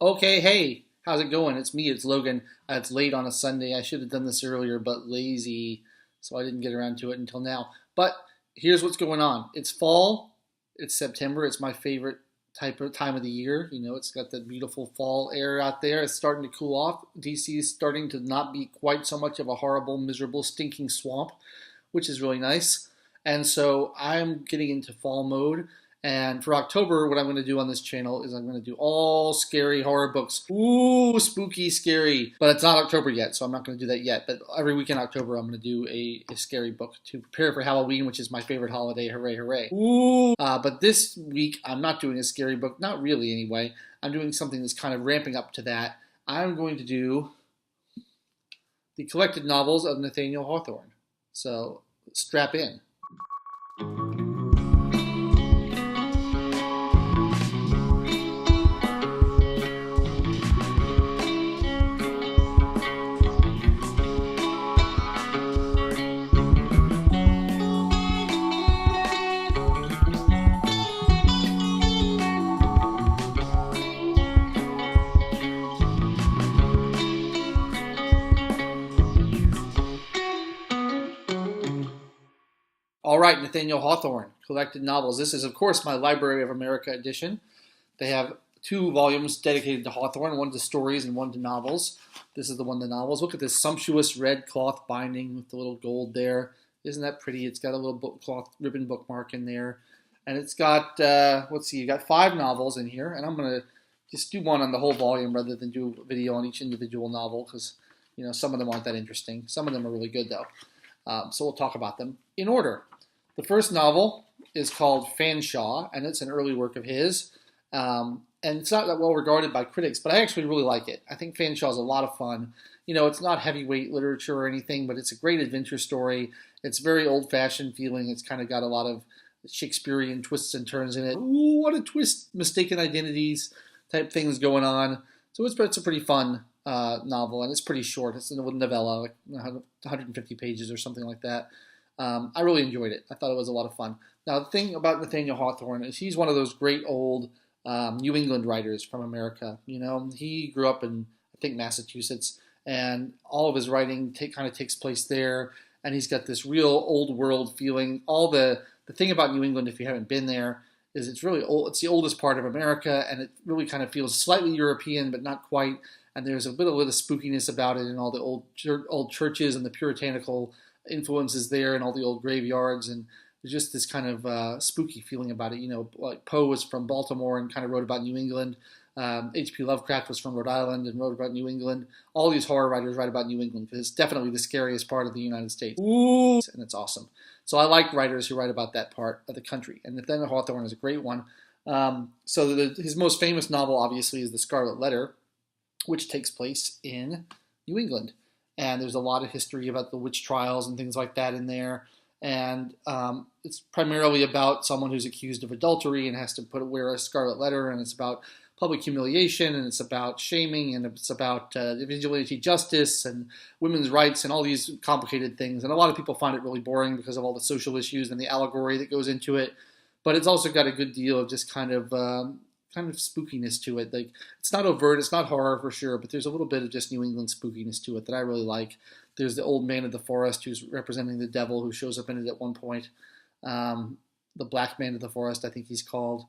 Okay, hey, how's it going? It's me, it's Logan. It's late on a Sunday. I should have done this earlier, but lazy, so I didn't get around to it until now. But here's what's going on. It's fall, it's September, it's my favorite type of time of the year. It's got the beautiful fall air out there. It's starting to cool off. DC is starting to not be quite so much of a horrible, miserable, stinking swamp, which is really nice. And so I'm getting into fall mode. And for October, what I'm going to do on this channel is I'm going to do all scary horror books. Ooh, spooky, scary. But it's not October yet, so I'm not going to do that yet. But every week in October, I'm going to do a scary book to prepare for Halloween, which is my favorite holiday. Hooray, hooray. Ooh. But this week, I'm not doing a scary book. Not really, anyway. I'm doing something that's kind of ramping up to that. I'm going to do the collected novels of Nathaniel Hawthorne. So strap in. All right, Nathaniel Hawthorne, collected novels. This is, of course, my Library of America edition. They have two volumes dedicated to Hawthorne, one to stories and one to novels. This is the one to novels. Look at this sumptuous red cloth binding with the little gold there. Isn't that pretty? It's got a little cloth ribbon bookmark in there. And it's got, let's see, you got 5 novels in here. And I'm going to just do one on the whole volume rather than do a video on each individual novel because, some of them aren't that interesting. Some of them are really good, though. So we'll talk about them in order. The first novel is called Fanshawe, and it's an early work of his. And it's not that well regarded by critics, but I actually really like it. I think Fanshawe is a lot of fun. It's not heavyweight literature or anything, but it's a great adventure story. It's very old-fashioned feeling. It's kind of got a lot of Shakespearean twists and turns in it. Ooh, what a twist! Mistaken identities type things going on. So it's a pretty fun novel, and it's pretty short. It's a novella, like 150 pages or something like that. I really enjoyed it. I thought it was a lot of fun. Now, the thing about Nathaniel Hawthorne is he's one of those great old New England writers from America. He grew up in, I think, Massachusetts, and all of his writing kind of takes place there, and he's got this real old world feeling. The thing about New England, if you haven't been there, is it's really old. It's the oldest part of America, and it really kind of feels slightly European, but not quite. And there's a little spookiness about it, and all the old churches and the puritanical influences there and all the old graveyards, and there's just this kind of spooky feeling about it. Like Poe was from Baltimore and kind of wrote about New England. H.P. Lovecraft was from Rhode Island and wrote about New England. All these horror writers write about New England because it's definitely the scariest part of the United States. Ooh. And it's awesome. So I like writers who write about that part of the country, and Nathaniel Hawthorne is a great one. His most famous novel, obviously, is The Scarlet Letter, which takes place in New England. And there's a lot of history about the witch trials and things like that in there. And it's primarily about someone who's accused of adultery and has to wear a scarlet letter. And it's about public humiliation, and it's about shaming, and it's about vigilante justice and women's rights and all these complicated things. And a lot of people find it really boring because of all the social issues and the allegory that goes into it. But it's also got a good deal of just kind of spookiness to it. Like, it's not overt, it's not horror for sure, but there's a little bit of just New England spookiness to it that I really like. There's the old man of the forest who's representing the devil, who shows up in it at one point. The black man of the forest, I think he's called.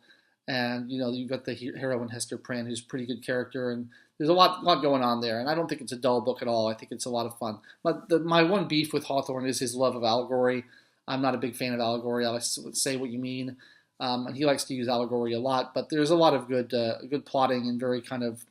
And you've got the heroine Hester Prynne, who's a pretty good character, and there's a lot going on there. And I don't think it's a dull book at all. I think it's a lot of fun. But my one beef with Hawthorne is his love of allegory. I'm not a big fan of allegory. I like to say what you mean. And he likes to use allegory a lot, but there's a lot of good plotting and very kind of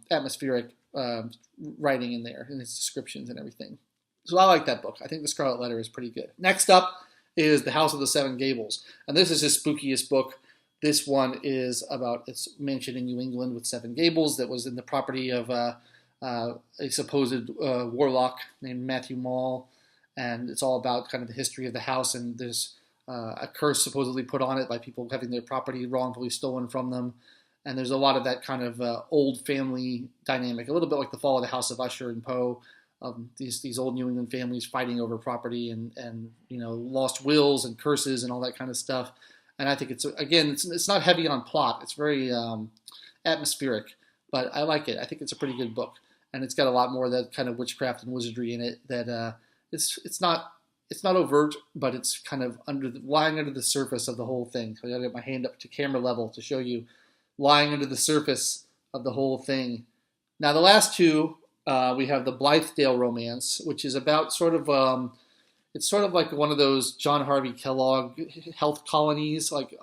atmospheric writing in there, in his descriptions and everything. So I like that book. I think The Scarlet Letter is pretty good. Next up is The House of the Seven Gables, and this is his spookiest book. This one is about its mansion in New England with 7 gables that was in the property of a supposed warlock named Matthew Mall, and it's all about kind of the history of the house, and there's a curse supposedly put on it by people having their property wrongfully stolen from them. And there's a lot of that kind of old family dynamic, a little bit like the fall of the House of Usher and Poe. These old New England families fighting over property and lost wills and curses and all that kind of stuff. And I think it's not heavy on plot. It's very atmospheric. but I like it. I think it's a pretty good book, and it's got a lot more of that kind of witchcraft and wizardry in it. That it's not overt, but it's kind of lying under the surface of the whole thing. So I got to get my hand up to camera level to show you lying under the surface of the whole thing. Now the last two, we have the Blithedale romance, which is about it's sort of like one of those John Harvey Kellogg health colonies, like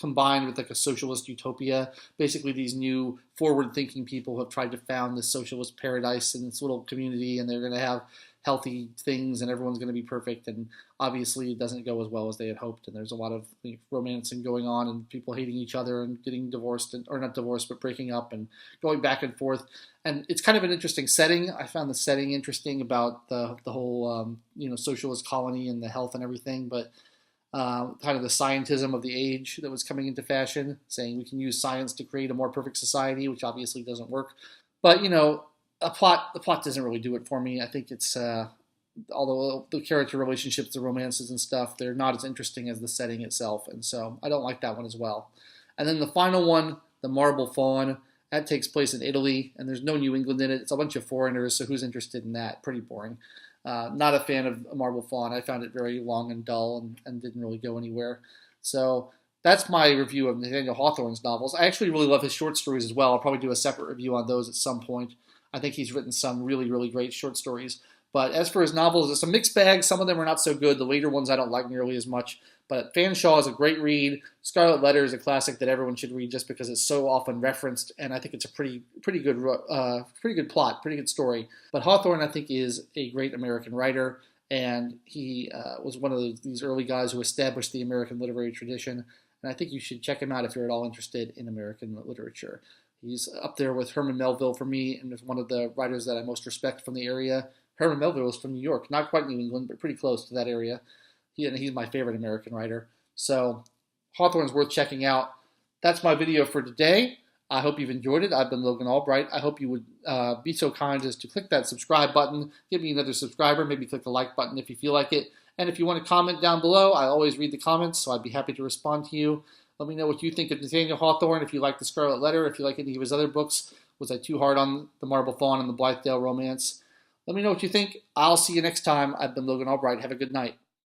combined with like a socialist utopia. Basically, these new forward-thinking people have tried to found this socialist paradise in this little community, and they're going to have healthy things, and everyone's going to be perfect. And obviously, it doesn't go as well as they had hoped. And there's a lot of romancing going on, and people hating each other and getting divorced, or not divorced, but breaking up and going back and forth. And it's kind of an interesting setting. I found the setting interesting about the whole socialist colony and the health and everything, but kind of the scientism of the age that was coming into fashion, saying we can use science to create a more perfect society, which obviously doesn't work. But the plot doesn't really do it for me. I think it's although the character relationships, the romances and stuff, they're not as interesting as the setting itself, and so I don't like that one as well. And then the final one, the Marble Fawn, that takes place in Italy, and there's no New England in it. It's a bunch of foreigners, so who's interested in that? Pretty boring. Not a fan of Marble Fawn. I found it very long and dull and didn't really go anywhere. So that's my review of Nathaniel Hawthorne's novels. I actually really love his short stories as well. I'll probably do a separate review on those at some point. I think he's written some really, really great short stories. But as for his novels, it's a mixed bag. Some of them are not so good. The later ones I don't like nearly as much. But Fanshawe is a great read. Scarlet Letter is a classic that everyone should read just because it's so often referenced, and I think it's a pretty good plot, pretty good story. But Hawthorne, I think, is a great American writer, and he was one of these early guys who established the American literary tradition. And I think you should check him out if you're at all interested in American literature. He's up there with Herman Melville for me, and is one of the writers that I most respect from the area. Herman Melville is from New York, not quite New England, but pretty close to that area. He's my favorite American writer. So Hawthorne's worth checking out. That's my video for today. I hope you've enjoyed it. I've been Logan ALbright. I hope you would be so kind as to click that subscribe button, give me another subscriber, maybe click the like button if you feel like it. And if you want to comment down below, I always read the comments, so I'd be happy to respond to you. Let me know what you think of Nathaniel Hawthorne, if you like The Scarlet Letter, if you like any of his other books. Was I too hard on The Marble Fawn and the Blithedale romance? Let me know what you think. I'll see you next time. I've been Logan ALbright. Have a good night.